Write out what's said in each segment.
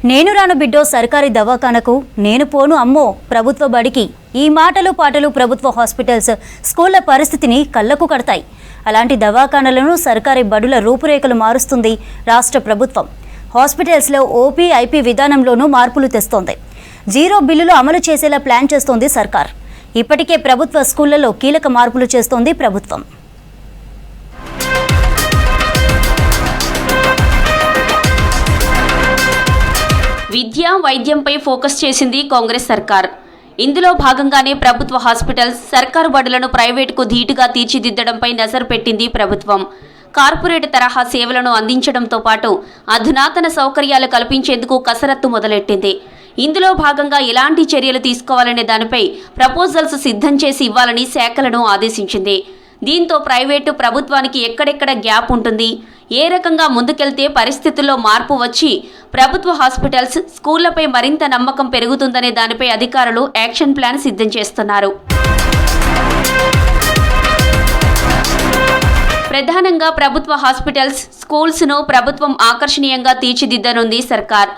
నేను రాను బిడ్డో సర్కారీ దవాఖానకు, నేను పోను అమ్మో ప్రభుత్వ బడికి. ఈ మాటలు పాటలు ప్రభుత్వ హాస్పిటల్స్, స్కూళ్ల పరిస్థితిని కళ్లకు కడతాయి. అలాంటి దవాఖానలను సర్కారీ బడుల రూపురేఖలు మారుస్తుంది రాష్ట్ర ప్రభుత్వం. హాస్పిటల్స్లో ఓపీ, ఐపీ విధానంలోనూ మార్పులు తెస్తోంది. జీరో బిల్లులు అమలు చేసేలా ప్లాన్ చేస్తోంది సర్కార్. ఇప్పటికే ప్రభుత్వ స్కూళ్లలో కీలక మార్పులు చేస్తోంది ప్రభుత్వం. విద్య, వైద్యంపై ఫోకస్ చేసింది కాంగ్రెస్ సర్కార్. ఇందులో భాగంగానే ప్రభుత్వ హాస్పిటల్స్, సర్కారు బడులను ప్రైవేటుకు ధీటుగా తీర్చిదిద్దడంపై నజరు పెట్టింది ప్రభుత్వం. కార్పొరేట్ తరహా సేవలను అందించడంతో పాటు అధునాతన సౌకర్యాలు కల్పించేందుకు కసరత్తు మొదలెట్టింది. ఇందులో భాగంగా ఎలాంటి చర్యలు తీసుకోవాలనే దానిపై ప్రపోజల్స్ సిద్ధం చేసి ఇవ్వాలని శాఖలను ఆదేశించింది. దీంతో ప్రైవేటు, ప్రభుత్వానికి ఎక్కడెక్కడ గ్యాప్ ఉంటుంది, ఏ రకంగా ముందుకెళ్తే పరిస్థితుల్లో మార్పు వచ్చి ప్రభుత్వ హాస్పిటల్స్, స్కూళ్లపై మరింత నమ్మకం పెరుగుతుందనే దానిపై అధికారులు యాక్షన్ ప్లాన్ సిద్ధం చేస్తున్నారు. ప్రధానంగా ప్రభుత్వ హాస్పిటల్స్, స్కూల్స్ను ప్రభుత్వం ఆకర్షణీయంగా తీర్చిదిద్దనుంది సర్కార్.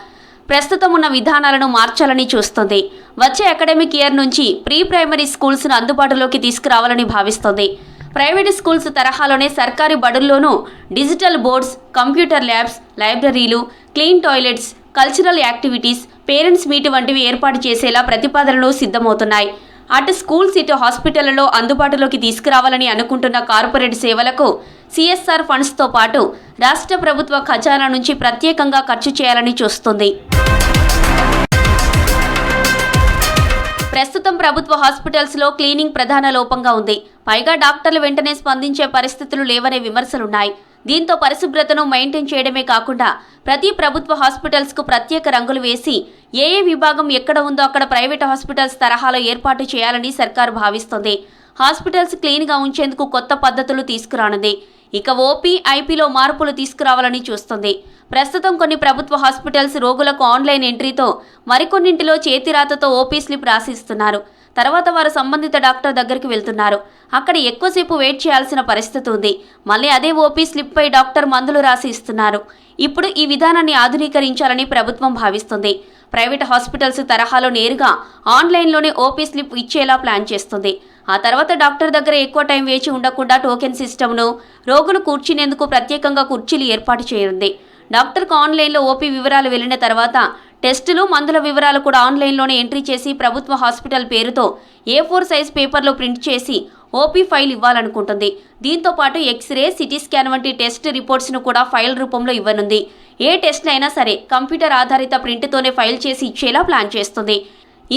ప్రస్తుతం ఉన్న విధానాలను మార్చాలని చూస్తుంది. వచ్చే అకాడమిక్ ఇయర్ నుంచి ప్రీ ప్రైమరీ స్కూల్స్ను అందుబాటులోకి తీసుకురావాలని భావిస్తోంది. ప్రైవేట్ స్కూల్స్ తరహాలోనే సర్కారీ బడుల్లోనూ డిజిటల్ బోర్డ్స్, కంప్యూటర్ ల్యాబ్స్, లైబ్రరీలు, clean toilets, cultural activities, parents meet వంటివి ఏర్పాటు చేసేలా ప్రతిపాదనలు సిద్ధమవుతున్నాయి. అటు స్కూల్స్, ఇటు హాస్పిటళ్లలో అందుబాటులోకి తీసుకురావాలని అనుకుంటున్న కార్పొరేట్ సేవలకు సిఎస్ఆర్ ఫండ్స్తో పాటు రాష్ట్ర ప్రభుత్వ ఖజానా నుంచి ప్రత్యేకంగా ఖర్చు చేయాలని చూస్తుంది. ప్రస్తుతం ప్రభుత్వ హాస్పిటల్స్లో క్లీనింగ్ ప్రధాన లోపంగా ఉంది. పైగా డాక్టర్లు వెంటనే స్పందించే పరిస్థితులు లేవనే విమర్శలున్నాయి. దీంతో పరిశుభ్రతను మెయింటైన్ చేయడమే కాకుండా ప్రతి ప్రభుత్వ హాస్పిటల్స్కు ప్రత్యేక రంగులు వేసి ఏ విభాగం ఎక్కడ ఉందో అక్కడ ప్రైవేట్ హాస్పిటల్స్ తరహాలో ఏర్పాటు చేయాలని సర్కారు భావిస్తోంది. హాస్పిటల్స్ క్లీన్గా ఉంచేందుకు కొత్త పద్ధతులు తీసుకురానుంది. ఇక ఓపీ, ఐపీలో మార్పులు తీసుకురావాలని చూస్తుంది. ప్రస్తుతం కొన్ని ప్రభుత్వ హాస్పిటల్స్ రోగులకు ఆన్లైన్ ఎంట్రీతో, మరికొన్నింటిలో చేతిరాతతో ఓపీ స్లిప్ రాసిస్తున్నారు. తర్వాత వారు సంబంధిత డాక్టర్ దగ్గరికి వెళ్తున్నారు. అక్కడ ఎక్కువసేపు వెయిట్ చేయాల్సిన పరిస్థితి ఉంది. మళ్ళీ అదే ఓపీ స్లిప్పై డాక్టర్ మందులు రాసి ఇస్తున్నారు. ఇప్పుడు ఈ విధానాన్ని ఆధునీకరించాలని ప్రభుత్వం భావిస్తుంది. ప్రైవేట్ హాస్పిటల్స్ తరహాలో నేరుగా ఆన్లైన్లోనే ఓపీ స్లిప్ ఇచ్చేలా ప్లాన్ చేస్తుంది. ఆ తర్వాత డాక్టర్ దగ్గర ఎక్కువ టైం వేచి ఉండకుండా టోకెన్ సిస్టమ్ను, రోగులు కూర్చునేందుకు ప్రత్యేకంగా కుర్చీలు ఏర్పాటు చేయనుంది. డాక్టర్కు ఆన్లైన్లో ఓపీ వివరాలు వెళ్లిన తర్వాత టెస్టులు, మందుల వివరాలు కూడా ఆన్లైన్లోనే ఎంట్రీ చేసి ప్రభుత్వ హాస్పిటల్ పేరుతో A4 సైజ్ పేపర్లో ప్రింట్ చేసి ఓపీ ఫైల్ ఇవ్వాలనుకుంటుంది. దీంతో పాటు ఎక్స్రే, సిటీ స్కాన్ వంటి టెస్ట్ రిపోర్ట్స్ను కూడా ఫైల్ రూపంలో ఇవ్వనుంది. ఏ టెస్ట్ అయినా సరే కంప్యూటర్ ఆధారిత ప్రింట్తోనే ఫైల్ చేసి ఇచ్చేలా ప్లాన్ చేస్తుంది.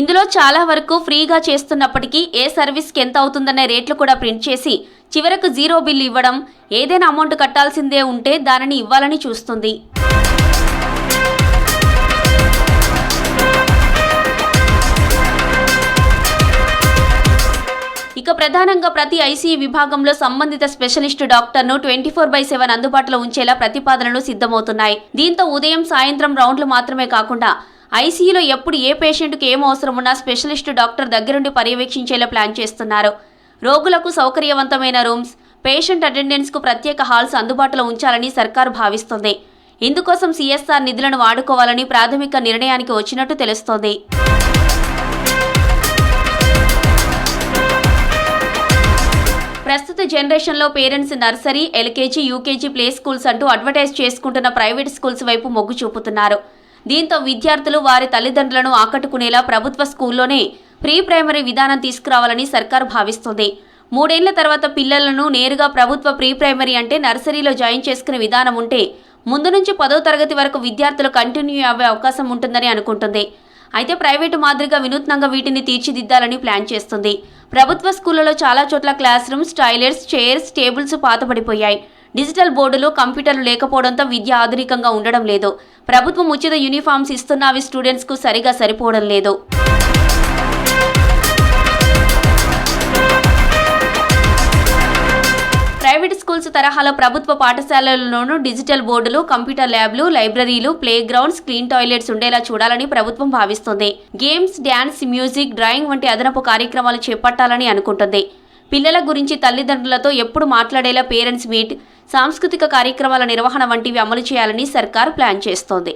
ఇందులో చాలా వరకు ఫ్రీగా చేస్తున్నప్పటికీ ఏ సర్వీస్కి ఎంత అవుతుందనే రేట్లు కూడా ప్రింట్ చేసి చివరకు జీరో బిల్లు ఇవ్వడం, ఏదైనా అమౌంట్ కట్టాల్సిందే ఉంటే దానిని ఇవ్వాలని చూస్తుంది. ఇక ప్రధానంగా ప్రతి ఐసీయూ విభాగంలో సంబంధిత స్పెషలిస్టు డాక్టర్ను 24/7 అందుబాటులో ఉంచేలా ప్రతిపాదనలు సిద్ధమవుతున్నాయి. దీంతో ఉదయం, సాయంత్రం రౌండ్లు మాత్రమే కాకుండా ఐసీయూలో ఎప్పుడు ఏ పేషెంట్కు ఏం అవసరం ఉన్నా స్పెషలిస్టు డాక్టర్ దగ్గరుండి పర్యవేక్షించేలా ప్లాన్ చేస్తున్నారు. రోగులకు సౌకర్యవంతమైన రూమ్స్, పేషెంట్ అటెండెన్స్కు ప్రత్యేక హాల్స్ అందుబాటులో ఉంచాలని సర్కారు భావిస్తోంది. ఇందుకోసం సిఎస్ఆర్ నిధులను వాడుకోవాలని ప్రాథమిక నిర్ణయానికి వచ్చినట్టు తెలుస్తోంది. ప్రస్తుత జనరేషన్లో parents nursery, LKG, UKG, play schools అంటూ అడ్వర్టైజ్ చేసుకుంటున్న ప్రైవేట్ స్కూల్స్ వైపు మొగ్గు చూపుతున్నారు. దీంతో విద్యార్థులు వారి తల్లిదండ్రులను ఆకట్టుకునేలా ప్రభుత్వ స్కూల్లోనే ప్రీ ప్రైమరీ విధానం తీసుకురావాలని సర్కారు భావిస్తోంది. 3 ఏళ్ల తర్వాత పిల్లలను నేరుగా ప్రభుత్వ ప్రీ ప్రైమరీ అంటే నర్సరీలో జాయిన్ చేసుకునే విధానం ఉంటే ముందు నుంచి 10వ తరగతి వరకు విద్యార్థులు కంటిన్యూ అయ్యే అవకాశం ఉంటుందని అనుకుంటుంది. అయితే ప్రైవేటు మాదిరిగా వినూత్నంగా వీటిని తీర్చిదిద్దాలని ప్లాన్ చేస్తుంది. ప్రభుత్వ స్కూళ్లలో చాలా చోట్ల class rooms, toilets, chairs, tables పాతపడిపోయాయి. డిజిటల్ బోర్డులు, కంప్యూటర్లు లేకపోవడంతో విద్య ఆధునికంగా ఉండడం లేదు. ప్రభుత్వం ఉచిత యూనిఫామ్స్ ఇస్తున్నా అవి స్టూడెంట్స్కు సరిగా సరిపోవడం లేదు. ప్రైవేట్ స్కూల్స్ తరహాలో ప్రభుత్వ పాఠశాలల్లోనూ డిజిటల్ బోర్డులు, కంప్యూటర్ ల్యాబ్లు, లైబ్రరీలు, ప్లే గ్రౌండ్స్, క్లీన్ టాయిలెట్స్ ఉండేలా చూడాలని ప్రభుత్వం భావిస్తుంది. గేమ్స్, డ్యాన్స్, మ్యూజిక్, డ్రాయింగ్ వంటి అదనపు కార్యక్రమాలు చేపట్టాలని అనుకుంటుంది. పిల్లల గురించి తల్లిదండ్రులతో ఎప్పుడు మాట్లాడేలా పేరెంట్స్ మీట్, సాంస్కృతిక కార్యక్రమాల నిర్వహణ వంటివి అమలు చేయాలని సర్కార్ ప్లాన్ చేస్తోంది.